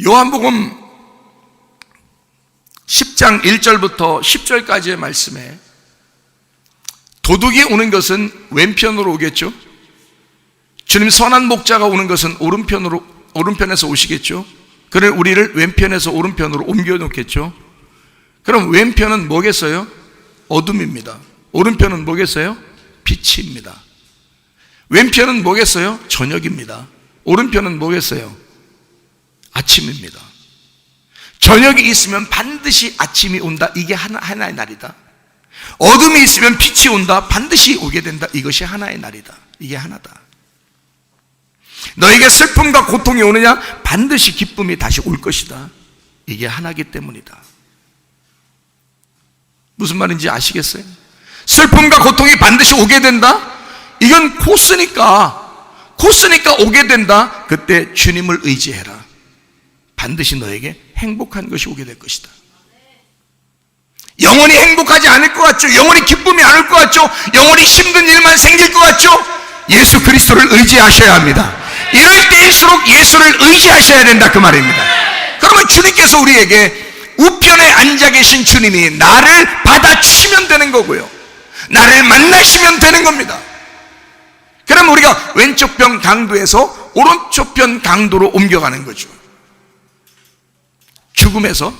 요한복음 10장 1절부터 10절까지의 말씀에 도둑이 오는 것은 왼편으로 오겠죠. 주님 선한 목자가 오는 것은 오른편에서 오시겠죠. 그래 우리를 왼편에서 오른편으로 옮겨 놓겠죠. 그럼 왼편은 뭐겠어요? 어둠입니다. 오른편은 뭐겠어요? 빛입니다. 왼편은 뭐겠어요? 저녁입니다. 오른편은 뭐겠어요? 아침입니다. 저녁이 있으면 반드시 아침이 온다. 이게 하나의 날이다. 어둠이 있으면 빛이 온다. 반드시 오게 된다. 이것이 하나의 날이다. 이게 하나다. 너에게 슬픔과 고통이 오느냐? 반드시 기쁨이 다시 올 것이다. 이게 하나이기 때문이다. 무슨 말인지 아시겠어요? 슬픔과 고통이 반드시 오게 된다? 이건 코스니까 오게 된다. 그때 주님을 의지해라. 반드시 너에게 행복한 것이 오게 될 것이다. 영원히 행복하지 않을 것 같죠? 영원히 기쁨이 안 올 것 같죠? 영원히 힘든 일만 생길 것 같죠? 예수 그리스도를 의지하셔야 합니다. 이럴 때일수록 예수를 의지하셔야 된다 그 말입니다. 그러면 주님께서 우리에게 우편에 앉아 계신 주님이 나를 받아주시면 되는 거고요, 나를 만나시면 되는 겁니다. 그럼 우리가 왼쪽 편 강도에서 오른쪽 편 강도로 옮겨가는 거죠. 죽음에서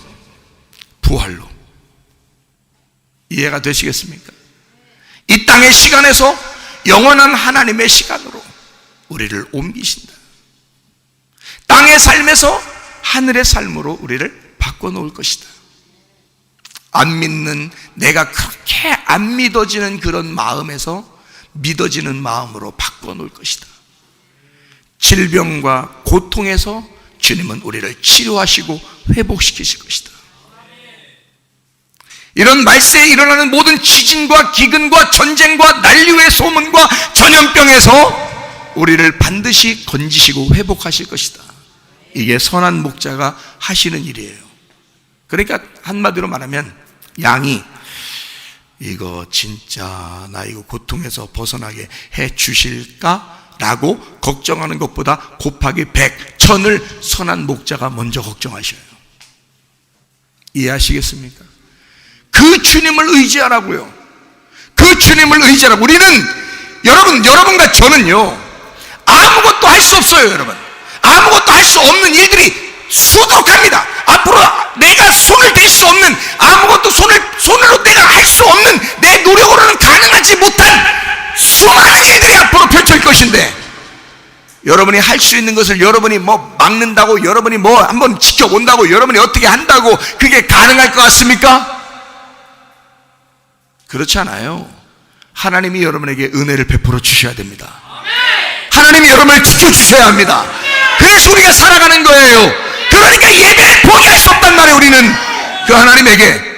부활로. 이해가 되시겠습니까? 이 땅의 시간에서 영원한 하나님의 시간으로 우리를 옮기신다. 땅의 삶에서 하늘의 삶으로 우리를 바꿔놓을 것이다. 안 믿는, 내가 그렇게 안 믿어지는 그런 마음에서 믿어지는 마음으로 바꿔놓을 것이다. 질병과 고통에서 주님은 우리를 치료하시고 회복시키실 것이다. 이런 말세에 일어나는 모든 지진과 기근과 전쟁과 난리의 소문과 전염병에서 우리를 반드시 건지시고 회복하실 것이다. 이게 선한 목자가 하시는 일이에요. 그러니까 한마디로 말하면 양이 이거 진짜 나 이거 고통에서 벗어나게 해 주실까? 라고 걱정하는 것보다 곱하기 100, 1000을 선한 목자가 먼저 걱정하셔요. 이해하시겠습니까? 그 주님을 의지하라고요. 그 주님을 의지하라고. 우리는 여러분과 저는요, 아무것도 할 수 없어요. 여러분, 아무것도 할 수 없는 일들이 수두룩합니다. 앞으로 내가 손을 댈 수 없는, 아무것도 손으로 내가 할 수 없는, 내 노력으로는 가능하지 못한 수많은 일들이 앞으로 펼쳐질 것인데, 여러분이 할 수 있는 것을 여러분이 뭐 막는다고, 여러분이 뭐 한번 지켜본다고, 여러분이 어떻게 한다고 그게 가능할 것 같습니까? 그렇지 않아요. 하나님이 여러분에게 은혜를 베풀어 주셔야 됩니다. 하나님이 여러분을 지켜주셔야 합니다. 그래서 우리가 살아가는 거예요. 그러니까 예배를 포기할 수 없단 말이에요. 우리는 그 하나님에게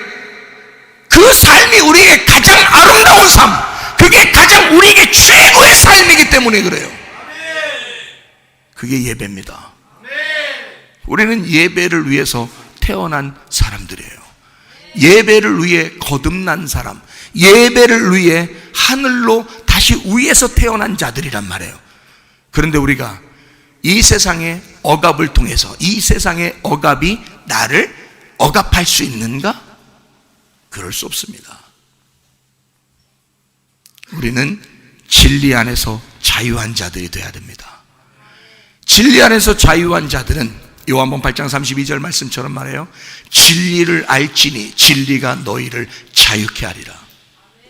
그 삶이 우리에게 가장 아름다운 삶, 그게 가장 우리에게 최고의 삶이기 때문에 그래요. 그게 예배입니다. 우리는 예배를 위해서 태어난 사람들이에요. 예배를 위해 거듭난 사람, 예배를 위해 하늘로 다시 위에서 태어난 자들이란 말이에요. 그런데 우리가 이 세상의 억압을 통해서, 이 세상의 억압이 나를 억압할 수 있는가? 그럴 수 없습니다. 우리는 진리 안에서 자유한 자들이 되어야 됩니다. 진리 안에서 자유한 자들은 요한복음 8장 32절 말씀처럼 말해요. 진리를 알지니 진리가 너희를 자유케 하리라.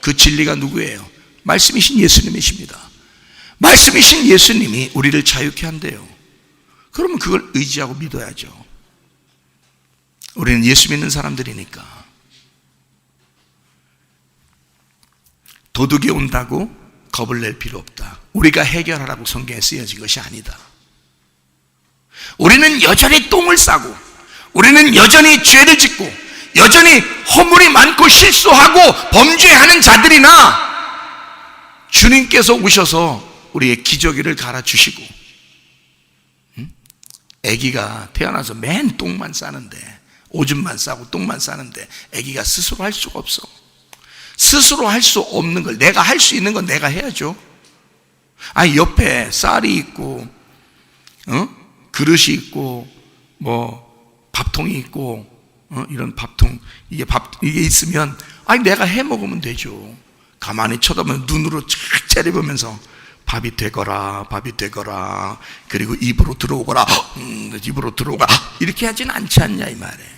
그 진리가 누구예요? 말씀이신 예수님이십니다. 말씀이신 예수님이 우리를 자유케 한대요. 그러면 그걸 의지하고 믿어야죠. 우리는 예수 믿는 사람들이니까. 도둑이 온다고 겁을 낼 필요 없다. 우리가 해결하라고 성경에 쓰여진 것이 아니다. 우리는 여전히 똥을 싸고, 우리는 여전히 죄를 짓고, 여전히 허물이 많고 실수하고 범죄하는 자들이나, 주님께서 오셔서 우리의 기저귀를 갈아주시고, 아기가 태어나서 맨 똥만 싸는데, 오줌만 싸고 똥만 싸는데 아기가 스스로 할 수가 없어. 스스로 할 수 없는 걸 내가 할 수 있는 건 내가 해야죠. 아니 옆에 쌀이 있고 그릇이 있고 뭐 밥통이 있고 이런 밥통 이게 있으면 아니 내가 해 먹으면 되죠. 가만히 쳐다보면 눈으로 쫙 째려보면서 밥이 되거라 그리고 입으로 들어오거라 이렇게 하진 않지 않냐 이 말이에요.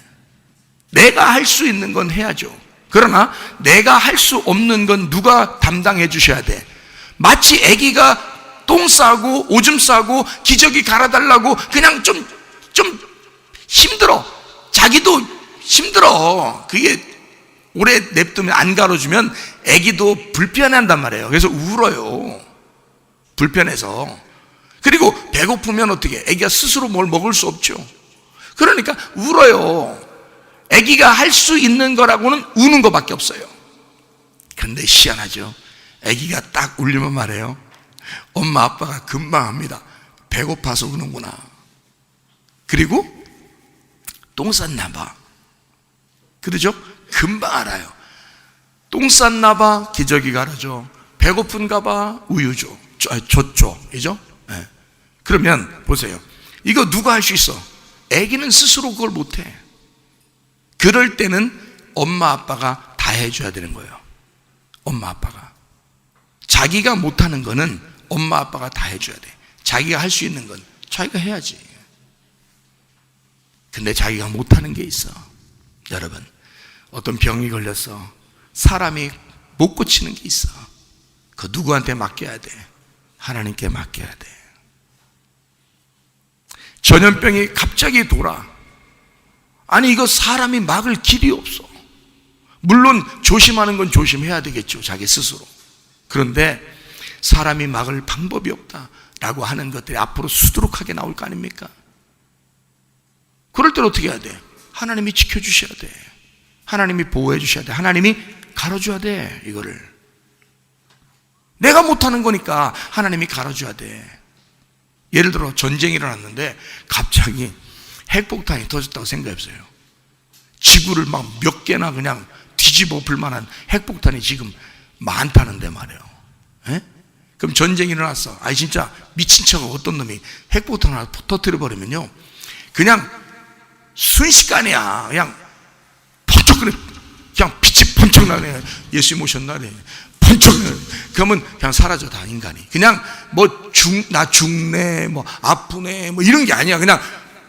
내가 할 수 있는 건 해야죠. 그러나 내가 할 수 없는 건 누가 담당해 주셔야 돼. 마치 아기가 똥 싸고 오줌 싸고 기저귀 갈아달라고 그냥 좀 힘들어. 자기도 힘들어. 그게 오래 냅두면 안 갈아주면 아기도 불편해한단 말이에요. 그래서 울어요. 불편해서. 그리고 배고프면 어떻게? 아기가 스스로 뭘 먹을 수 없죠. 그러니까 울어요. 아기가 할 수 있는 거라고는 우는 것밖에 없어요. 그런데 희한하죠. 아기가 딱 울리면 말해요. 엄마 아빠가 금방 합니다. 배고파서 우는구나. 그리고 똥 쌌나 봐. 그러죠? 금방 알아요. 똥 쌌나 봐. 기저귀 갈아줘. 배고픈가 봐. 우유 줬죠. 그죠? 네. 그러면 보세요. 이거 누가 할 수 있어? 아기는 스스로 그걸 못해. 그럴 때는 엄마 아빠가 다 해줘야 되는 거예요. 엄마 아빠가. 자기가 못하는 거는 엄마 아빠가 다 해줘야 돼. 자기가 할 수 있는 건 자기가 해야지. 근데 자기가 못하는 게 있어. 여러분, 어떤 병이 걸렸어. 사람이 못 고치는 게 있어. 그 누구한테 맡겨야 돼? 하나님께 맡겨야 돼. 전염병이 갑자기 돌아. 아니 이거 사람이 막을 길이 없어. 물론 조심하는 건 조심해야 되겠죠. 자기 스스로. 그런데 사람이 막을 방법이 없다라고 하는 것들이 앞으로 수두룩하게 나올 거 아닙니까? 그럴 때 어떻게 해야 돼? 하나님이 지켜주셔야 돼. 하나님이 보호해 주셔야 돼. 하나님이 가려줘야 돼. 이거를 내가 못하는 거니까 하나님이 가려줘야 돼. 예를 들어 전쟁이 일어났는데 갑자기 핵폭탄이 터졌다고 생각해보세요. 지구를 막 몇 개나 그냥 뒤집어 엎을 만한 핵폭탄이 지금 많다는데 말이에요. 에? 그럼 전쟁이 일어났어. 아니 진짜 미친 척 어떤 놈이 핵폭탄 하나 터뜨려버리면요 그냥 순식간이야. 그냥 번쩍 그냥 빛이 번쩍 나네. 예수님 오셨나래. 번쩍 그러면 그냥 사라져 다 인간이. 그냥 뭐 나 죽네 뭐 아프네 뭐 이런 게 아니야. 그냥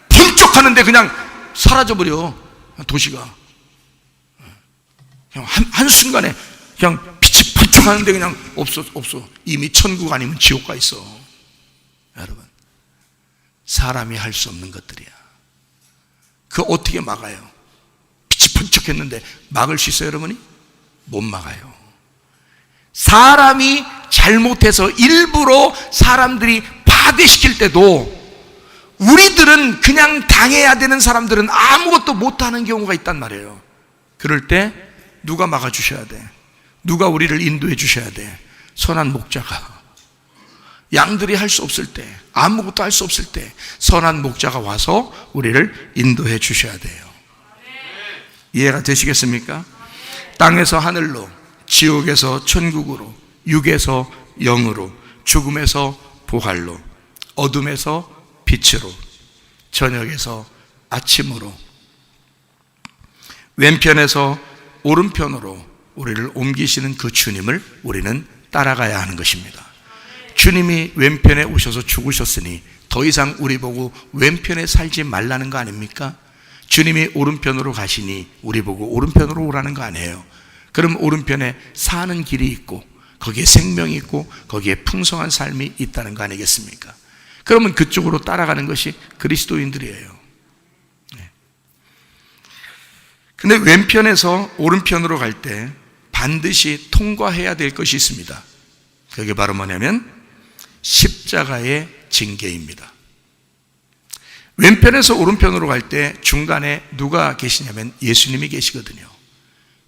번쩍 하는데 그냥 사라져버려. 도시가 그냥 한순간에 그냥 빛이 번쩍 하는데 그냥 없어. 이미 천국 아니면 지옥 가 있어. 여러분, 사람이 할 수 없는 것들이야. 그거 어떻게 막아요? 빛이 번쩍했는데 막을 수 있어요 여러분이? 못 막아요. 사람이 잘못해서 일부러 사람들이 파괴시킬 때도 우리들은 그냥 당해야 되는 사람들은 아무것도 못하는 경우가 있단 말이에요. 그럴 때 누가 막아주셔야 돼? 누가 우리를 인도해 주셔야 돼? 선한 목자가. 양들이 할 수 없을 때, 아무것도 할 수 없을 때 선한 목자가 와서 우리를 인도해 주셔야 돼요. 이해가 되시겠습니까? 땅에서 하늘로, 지옥에서 천국으로, 육에서 영으로, 죽음에서 부활로, 어둠에서 빛으로, 저녁에서 아침으로, 왼편에서 오른편으로 우리를 옮기시는 그 주님을 우리는 따라가야 하는 것입니다. 주님이 왼편에 오셔서 죽으셨으니 더 이상 우리 보고 왼편에 살지 말라는 거 아닙니까? 주님이 오른편으로 가시니 우리 보고 오른편으로 오라는 거 아니에요. 그럼 오른편에 사는 길이 있고 거기에 생명이 있고 거기에 풍성한 삶이 있다는 거 아니겠습니까? 그러면 그쪽으로 따라가는 것이 그리스도인들이에요. 근데 왼편에서 오른편으로 갈 때 반드시 통과해야 될 것이 있습니다. 그게 바로 뭐냐면 십자가의 징계입니다. 왼편에서 오른편으로 갈 때 중간에 누가 계시냐면 예수님이 계시거든요.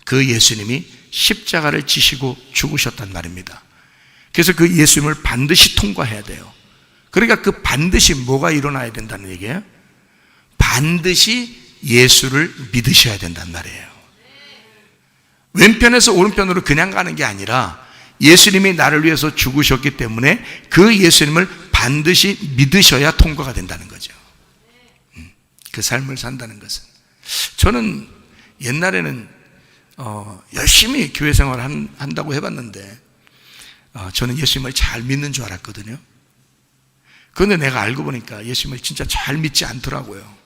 그 예수님이 십자가를 지시고 죽으셨단 말입니다. 그래서 그 예수님을 반드시 통과해야 돼요. 그러니까 그 반드시 뭐가 일어나야 된다는 얘기예요? 반드시 예수를 믿으셔야 된단 말이에요. 왼편에서 오른편으로 그냥 가는 게 아니라 예수님이 나를 위해서 죽으셨기 때문에 그 예수님을 반드시 믿으셔야 통과가 된다는 거죠. 그 삶을 산다는 것은. 저는 옛날에는 열심히 교회 생활을 한다고 해봤는데 저는 예수님을 잘 믿는 줄 알았거든요. 그런데 내가 알고 보니까 예수님을 진짜 잘 믿지 않더라고요.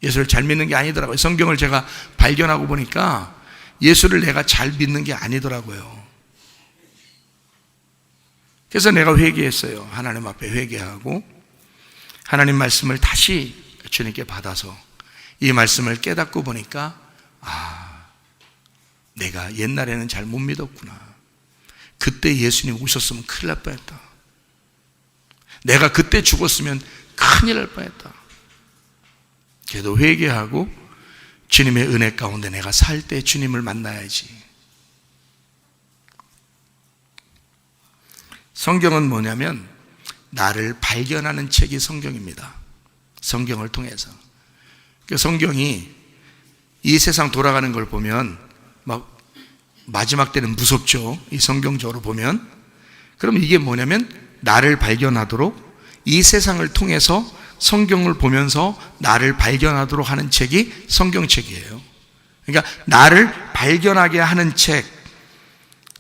예수를 잘 믿는 게 아니더라고요. 성경을 제가 발견하고 보니까 예수를 내가 잘 믿는 게 아니더라고요. 그래서 내가 회개했어요. 하나님 앞에 회개하고 하나님 말씀을 다시 주님께 받아서 이 말씀을 깨닫고 보니까 내가 옛날에는 잘 못 믿었구나. 그때 예수님 오셨으면 큰일 날 뻔했다. 내가 그때 죽었으면 큰일 날 뻔했다. 그래도 회개하고 주님의 은혜 가운데 내가 살 때 주님을 만나야지. 성경은 뭐냐면 나를 발견하는 책이 성경입니다. 성경을 통해서. 성경이 이 세상 돌아가는 걸 보면 막 마지막 때는 무섭죠. 이 성경적으로 보면. 그럼 이게 뭐냐면 나를 발견하도록 이 세상을 통해서 성경을 보면서 나를 발견하도록 하는 책이 성경책이에요. 그러니까 나를 발견하게 하는 책.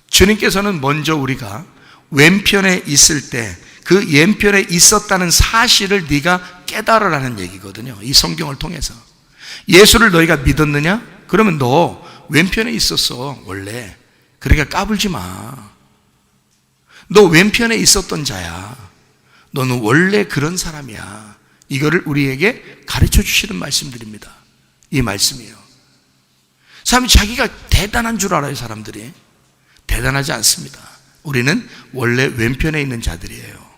주님께서는 먼저 우리가 왼편에 있을 때 그 왼편에 있었다는 사실을 네가 깨달으라는 얘기거든요. 이 성경을 통해서. 예수를 너희가 믿었느냐? 그러면 너 왼편에 있었어 원래. 그러니까 까불지 마. 너 왼편에 있었던 자야. 너는 원래 그런 사람이야. 이거를 우리에게 가르쳐 주시는 말씀들입니다. 이 말씀이에요. 사람이 자기가 대단한 줄 알아요. 사람들이 대단하지 않습니다. 우리는 원래 왼편에 있는 자들이에요.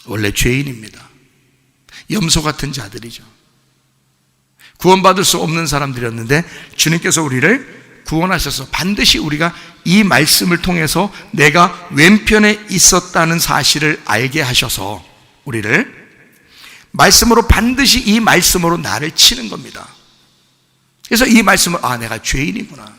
원래 죄인입니다. 염소 같은 자들이죠. 구원받을 수 없는 사람들이었는데 주님께서 우리를 구원하셔서 반드시 우리가 이 말씀을 통해서 내가 왼편에 있었다는 사실을 알게 하셔서 우리를 말씀으로 반드시 이 말씀으로 나를 치는 겁니다. 그래서 이 말씀을 내가 죄인이구나.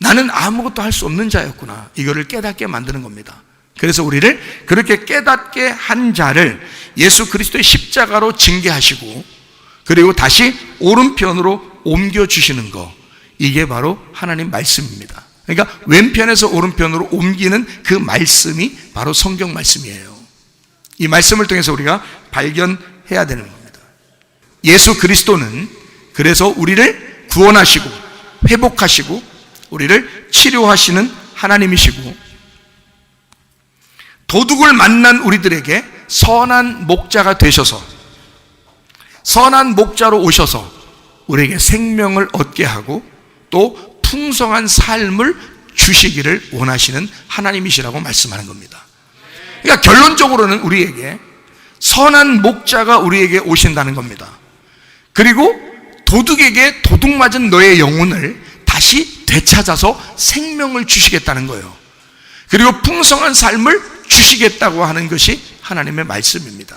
나는 아무것도 할 수 없는 자였구나. 이거를 깨닫게 만드는 겁니다. 그래서 우리를 그렇게 깨닫게 한 자를 예수 그리스도의 십자가로 징계하시고 그리고 다시 오른편으로 옮겨주시는 거, 이게 바로 하나님 말씀입니다. 그러니까 왼편에서 오른편으로 옮기는 그 말씀이 바로 성경 말씀이에요. 이 말씀을 통해서 우리가 발견해야 되는 겁니다. 예수 그리스도는 그래서 우리를 구원하시고 회복하시고 우리를 치료하시는 하나님이시고 도둑을 만난 우리들에게 선한 목자가 되셔서 선한 목자로 오셔서 우리에게 생명을 얻게 하고 또 풍성한 삶을 주시기를 원하시는 하나님이시라고 말씀하는 겁니다. 그러니까 결론적으로는 우리에게 선한 목자가 우리에게 오신다는 겁니다. 그리고 도둑에게 도둑 맞은 너의 영혼을 다시 되찾아서 생명을 주시겠다는 거예요. 그리고 풍성한 삶을 주시겠다고 하는 것이 하나님의 말씀입니다.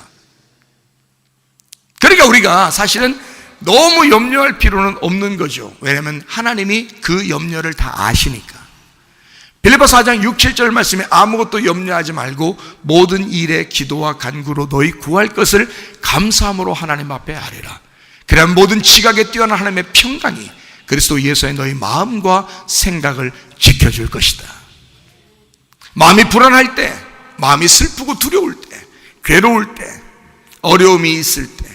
그러니까 우리가 사실은 너무 염려할 필요는 없는 거죠. 왜냐하면 하나님이 그 염려를 다 아시니까. 빌립보서 4장 6, 7절 말씀에 아무것도 염려하지 말고 모든 일에 기도와 간구로 너희 구할 것을 감사함으로 하나님 앞에 아뢰라. 그래야 모든 지각에 뛰어난 하나님의 평강이 그리스도 예수의 너희 마음과 생각을 지켜줄 것이다. 마음이 불안할 때, 마음이 슬프고 두려울 때, 괴로울 때, 어려움이 있을 때,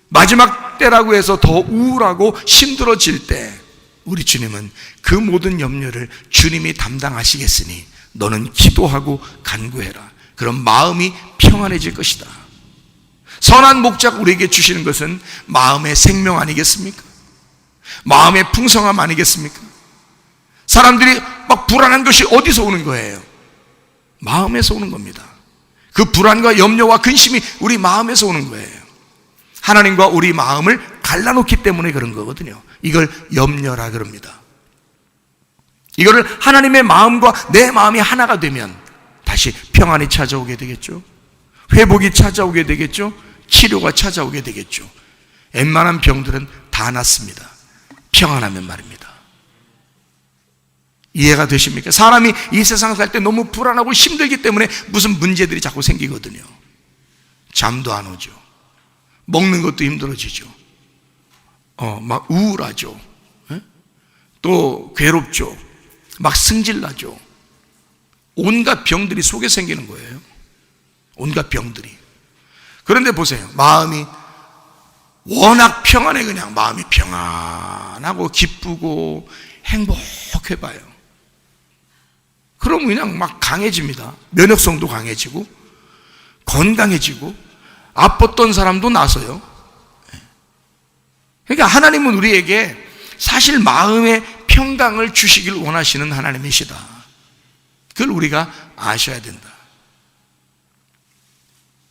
마지막 때라고 해서 더 우울하고 힘들어질 때 우리 주님은 그 모든 염려를 주님이 담당하시겠으니 너는 기도하고 간구해라. 그럼 마음이 평안해질 것이다. 선한 목자가 우리에게 주시는 것은 마음의 생명 아니겠습니까? 마음의 풍성함 아니겠습니까? 사람들이 막 불안한 것이 어디서 오는 거예요? 마음에서 오는 겁니다. 그 불안과 염려와 근심이 우리 마음에서 오는 거예요. 하나님과 우리 마음을 갈라놓기 때문에 그런 거거든요. 이걸 염려라 그럽니다. 이거를 하나님의 마음과 내 마음이 하나가 되면 다시 평안이 찾아오게 되겠죠. 회복이 찾아오게 되겠죠. 치료가 찾아오게 되겠죠. 웬만한 병들은 다 낫습니다. 평안하면 말입니다. 이해가 되십니까? 사람이 이 세상 살 때 너무 불안하고 힘들기 때문에 무슨 문제들이 자꾸 생기거든요. 잠도 안 오죠. 먹는 것도 힘들어지죠. 막 우울하죠. 또 괴롭죠. 막 승질나죠. 온갖 병들이 속에 생기는 거예요. 온갖 병들이. 그런데 보세요. 마음이 워낙 평안해. 그냥 마음이 평안하고 기쁘고 행복해봐요. 그럼 그냥 막 강해집니다. 면역성도 강해지고 건강해지고 아팠던 사람도 나서요. 그러니까 하나님은 우리에게 사실 마음의 평강을 주시길 원하시는 하나님이시다. 그걸 우리가 아셔야 된다.